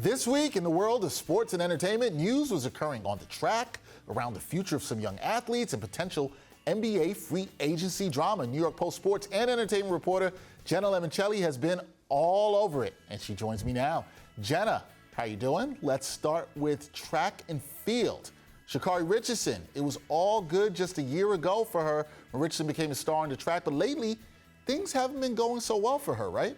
This week in the world of sports and entertainment, news was occurring on the track around the future of some young athletes and potential NBA free agency drama. New York Post sports and entertainment reporter Jenna Lemoncelli has been all over it, and she joins me now. Jenna, how you doing? Let's start with track and field. Sha'Carri Richardson, it was all good just a year ago for her when Richardson became a star on the track, but lately things haven't been going so well for her, right?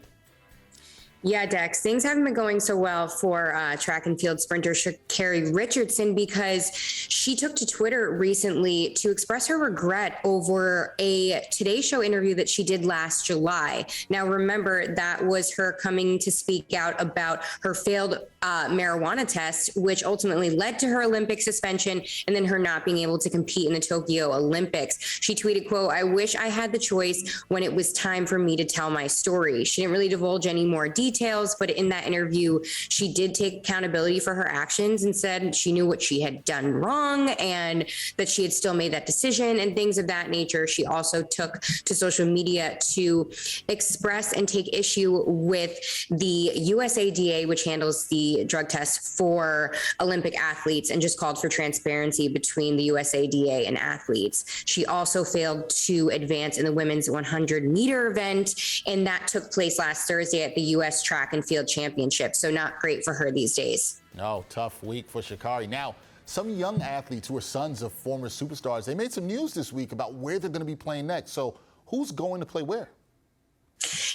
Yeah, Dex, things haven't been going so well for track and field sprinter Sha'Carri Richardson because she took to Twitter recently to express her regret over a Today Show interview that she did last July. Now, remember, that was her coming to speak out about her failed marijuana test, which ultimately led to her Olympic suspension and then her not being able to compete in the Tokyo Olympics. She tweeted, quote, "I wish I had the choice when it was time for me to tell my story." She didn't really divulge any more details, but in that interview, she did take accountability for her actions and said she knew what she had done wrong and that she had still made that decision and things of that nature. She also took to social media to express and take issue with the USADA, which handles the drug tests for Olympic athletes, and just called for transparency between the USADA and athletes. She also failed to advance in the women's 100-meter event, and that took place last Thursday at the U.S. Track and Field Championship. So not great for her these days. No, tough week for Sha'Carri. Now, some young athletes who are sons of former superstars, they made some news this week about where they're going to be playing next. So who's going to play where?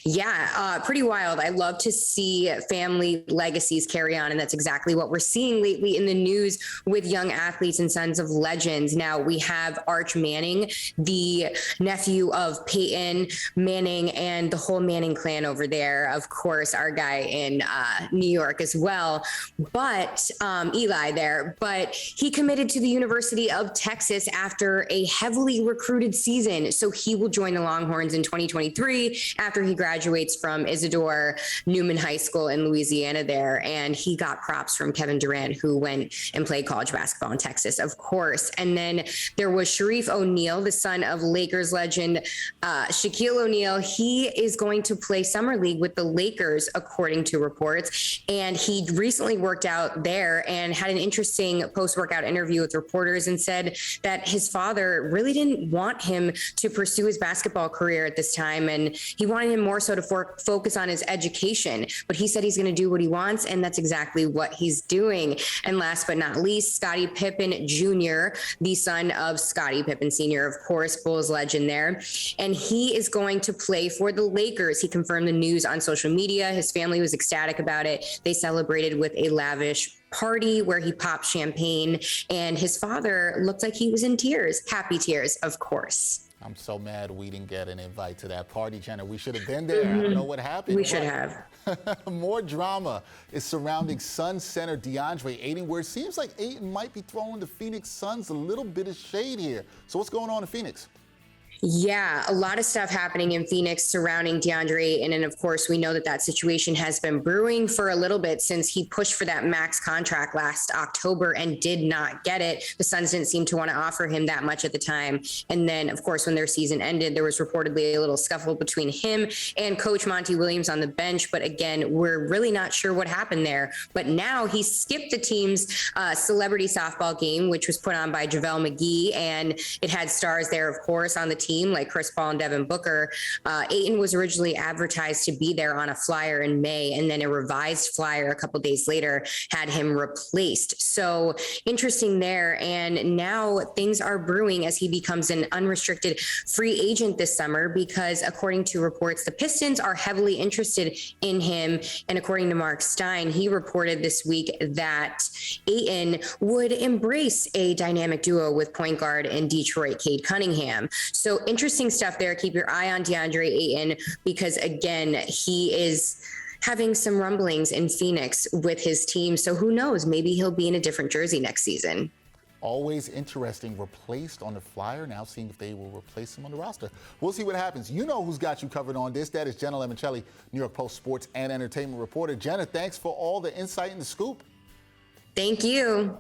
Yeah, pretty wild. I love to see family legacies carry on, and that's exactly what we're seeing lately in the news with young athletes and sons of legends. Now, we have Arch Manning, the nephew of Peyton Manning and the whole Manning clan over there. Of course, our guy in New York as well, but Eli there. But he committed to the University of Texas after a heavily recruited season, so he will join the Longhorns in 2023 after he graduates from Isidore Newman High School in Louisiana there. And he got props from Kevin Durant, who went and played college basketball in Texas, of course. And then there was Shareef O'Neal, the son of Lakers legend Shaquille O'Neal. He is going to play Summer League with the Lakers, according to reports. And he recently worked out there and had an interesting post-workout interview with reporters and said that his father really didn't want him to pursue his basketball career at this time. And he wanted him more so to focus on his education, but he said he's going to do what he wants, and that's exactly what he's doing. And last but not least, Scottie Pippen Jr., the son of Scottie Pippen Sr., of course, Bulls legend there, and he is going to play for the Lakers. He confirmed the news on social media. His family was ecstatic about it. They celebrated with a lavish party where he popped champagne, and his father looked like he was in tears, happy tears, of course. I'm so mad we didn't get an invite to that party, Jenna. We should have been there. I don't know what happened. We should have. More drama is surrounding Suns center Deandre Ayton, where it seems like Ayton might be throwing the Phoenix Suns a little bit of shade here. So what's going on in Phoenix? Yeah, a lot of stuff happening in Phoenix surrounding Deandre Ayton. And of course, we know that that situation has been brewing for a little bit since he pushed for that max contract last October and did not get it. The Suns didn't seem to want to offer him that much at the time. And then, of course, when their season ended, there was reportedly a little scuffle between him and Coach Monty Williams on the bench. But again, we're really not sure what happened there. But now he skipped the team's celebrity softball game, which was put on by JaVale McGee. And it had stars there, of course, on the team like Chris Paul and Devin Booker. Ayton was originally advertised to be there on a flyer in May, and then a revised flyer a couple days later had him replaced. So interesting there. And now things are brewing as he becomes an unrestricted free agent this summer because, according to reports, the Pistons are heavily interested in him. And according to Mark Stein, he reported this week that Ayton would embrace a dynamic duo with point guard in Detroit, Cade Cunningham. So interesting stuff there. Keep your eye on Deandre Ayton because, again, he is having some rumblings in Phoenix with his team. So who knows? Maybe he'll be in a different jersey next season. Always interesting. Replaced on the flyer. Now seeing if they will replace him on the roster. We'll see what happens. You know who's got you covered on this. That is Jenna Lemoncelli, New York Post sports and entertainment reporter. Jenna, thanks for all the insight and the scoop. Thank you.